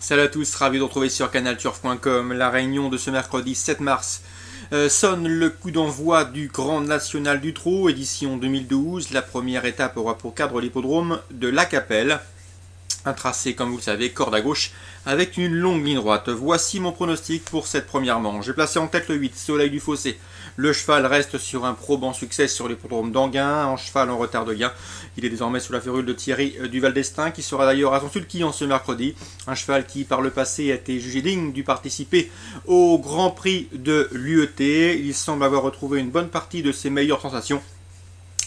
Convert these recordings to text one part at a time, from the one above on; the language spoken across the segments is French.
Salut à tous, ravi de retrouver sur canalturf.com. La réunion de ce mercredi 7 mars sonne le coup d'envoi du Grand National du Trot, édition 2012. La première étape aura pour cadre l'hippodrome de La Capelle. Un tracé, comme vous le savez, corde à gauche, avec une longue ligne droite. Voici mon pronostic pour cette première manche. J'ai placé en tête le 8, Soleil du Fossé. Le cheval reste sur un probant succès sur l'hippodrome d'Anguin, en cheval en retard de gain. Il est désormais sous la férule de Thierry Duval d'Estaing, qui sera d'ailleurs à son sulky ce mercredi. Un cheval qui, par le passé, a été jugé digne de participer au Grand Prix de l'UET. Il semble avoir retrouvé une bonne partie de ses meilleures sensations.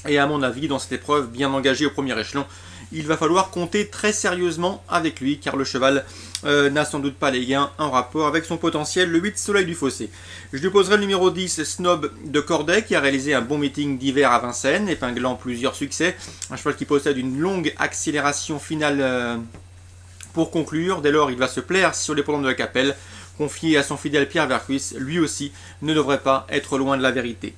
Et à mon avis, dans cette épreuve bien engagée au premier échelon, il va falloir compter très sérieusement avec lui, car le cheval n'a sans doute pas les gains en rapport avec son potentiel, le 8 Soleil du Fossé. Je lui poserai le numéro 10 Snob de Corday, qui a réalisé un bon meeting d'hiver à Vincennes, épinglant plusieurs succès. Un cheval qui possède une longue accélération finale pour conclure. Dès lors, il va se plaire sur les l'hippodrome de La Capelle. Confié à son fidèle Pierre Vercuis, lui aussi ne devrait pas être loin de la vérité.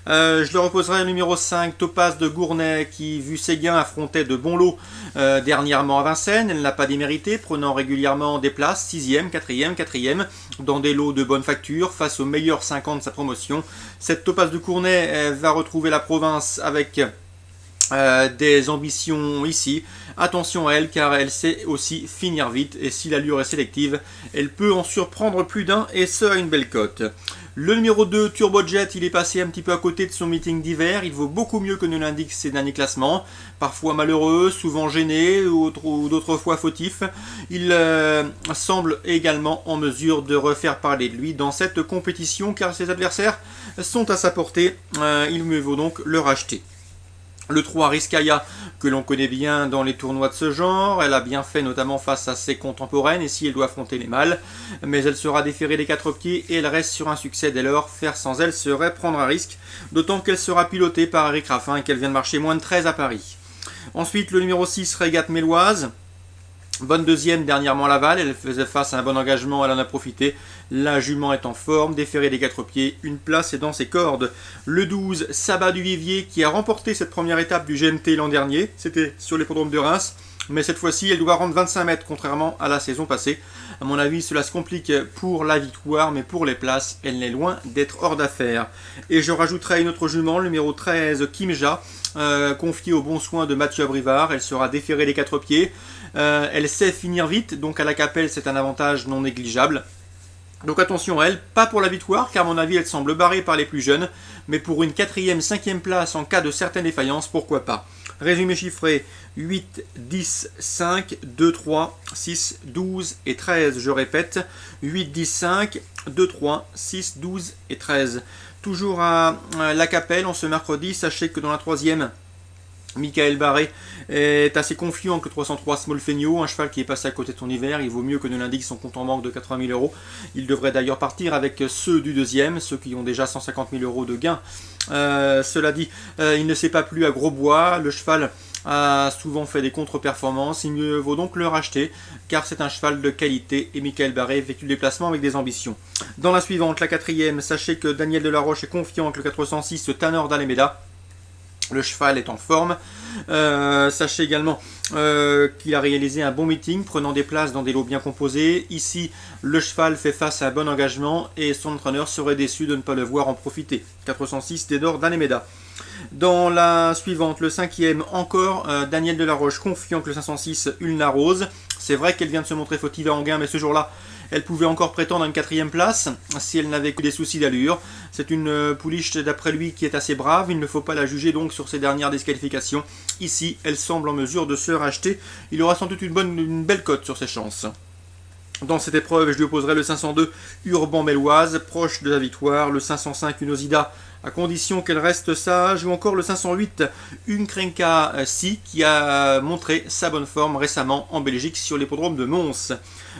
Je le reposerai le numéro 5, Topaz de Gournay, qui, vu ses gains, affrontait de bons lots dernièrement à Vincennes. Elle n'a pas démérité, prenant régulièrement des places, 6e, 4e, dans des lots de bonne facture, face aux meilleurs 50 de sa promotion. Cette Topaz de Gournay va retrouver la province avec des ambitions ici. Attention à elle, car elle sait aussi finir vite, et si l'allure est sélective, elle peut en surprendre plus d'un, et ce à une belle cote. Le numéro 2, Turbojet, il est passé un petit peu à côté de son meeting d'hiver. Il vaut beaucoup mieux que ne l'indiquent ses derniers classements. Parfois malheureux, souvent gêné, ou d'autres fois fautif. Il semble également en mesure de refaire parler de lui dans cette compétition, car ses adversaires sont à sa portée. Il mieux vaut donc le racheter. Le 3, Riskaya, que l'on connaît bien dans les tournois de ce genre. Elle a bien fait notamment face à ses contemporaines, et si elle doit affronter les mâles. Mais elle sera déférée des 4 pieds et elle reste sur un succès. Dès lors, faire sans elle serait prendre un risque. D'autant qu'elle sera pilotée par Eric Raffin et qu'elle vient de marcher moins de 13 à Paris. Ensuite, le numéro 6, Régate Méloise. Bonne deuxième dernièrement à Laval, elle faisait face à un bon engagement, elle en a profité. La jument est en forme, déférée des 4 pieds, une place est dans ses cordes. Le 12, Sabat du Vivier, qui a remporté cette première étape du GMT l'an dernier, c'était sur l'hippodrome de Reims, mais cette fois-ci elle doit rendre 25 mètres, contrairement à la saison passée. À mon avis, cela se complique pour la victoire, mais pour les places, elle n'est loin d'être hors d'affaire. Et je rajouterai une autre jument, le numéro 13, Kimja, confiée au bon soin de Mathieu Abrivard. Elle sera déférée des 4 pieds. Elle sait finir vite, donc à La Capelle c'est un avantage non négligeable. Donc attention à elle, pas pour la victoire, car à mon avis elle semble barrée par les plus jeunes, mais pour une 4e, 5e place en cas de certaines défaillances, pourquoi pas. Résumé chiffré, 8, 10, 5, 2, 3, 6, 12 et 13, je répète, 8, 10, 5, 2, 3, 6, 12 et 13. Toujours à La Capelle, en ce mercredi, sachez que dans la 3e, Michael Barré est assez confiant que le 303 Smolfenio, un cheval qui est passé à côté de son hiver. Il vaut mieux que ne l'indique son compte en banque de 80 000 €. Il devrait d'ailleurs partir avec ceux du deuxième, ceux qui ont déjà 150 000 € de gains. Cela dit, il ne s'est pas plu à Grosbois. Le cheval a souvent fait des contre-performances. Il mieux vaut donc le racheter, car c'est un cheval de qualité et Michael Barré effectue le déplacement avec des ambitions. Dans la suivante, la 4e, sachez que Daniel Delaroche est confiant avec le 406 Tanor d'Alemeda. Le cheval est en forme. Sachez également qu'il a réalisé un bon meeting, prenant des places dans des lots bien composés. Ici, le cheval fait face à un bon engagement et son entraîneur serait déçu de ne pas le voir en profiter. 406 Tédor d'Alemeda. Dans la suivante, le 5e, encore Daniel Delaroche, confiant que le 506 Ulna Rose. C'est vrai qu'elle vient de se montrer fautive à Anguin, mais ce jour-là, elle pouvait encore prétendre à une 4e place si elle n'avait que des soucis d'allure. C'est une pouliche d'après lui qui est assez brave, il ne faut pas la juger donc sur ses dernières disqualifications. Ici, elle semble en mesure de se racheter. Il aura sans doute une belle cote sur ses chances. Dans cette épreuve, je lui opposerai le 502 Urban Méloise, proche de la victoire, le 505 Unosida, à condition qu'elle reste sage, ou encore le 508 Unkrenka Si, qui a montré sa bonne forme récemment en Belgique sur l'hippodrome de Mons.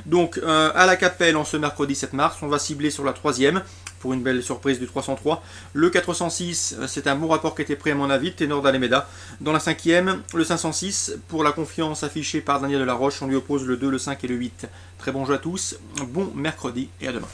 Donc à La Capelle, en ce mercredi 7 mars, on va cibler sur la 3e, pour une belle surprise du 303. Le 406, c'est un bon rapport qui était pris à mon avis, Ténor d'Alemeda. Dans la 5e, le 506, pour la confiance affichée par Daniel Delaroche, on lui oppose le 2, le 5 et le 8. Très bon jeu à tous, bon mercredi et à demain.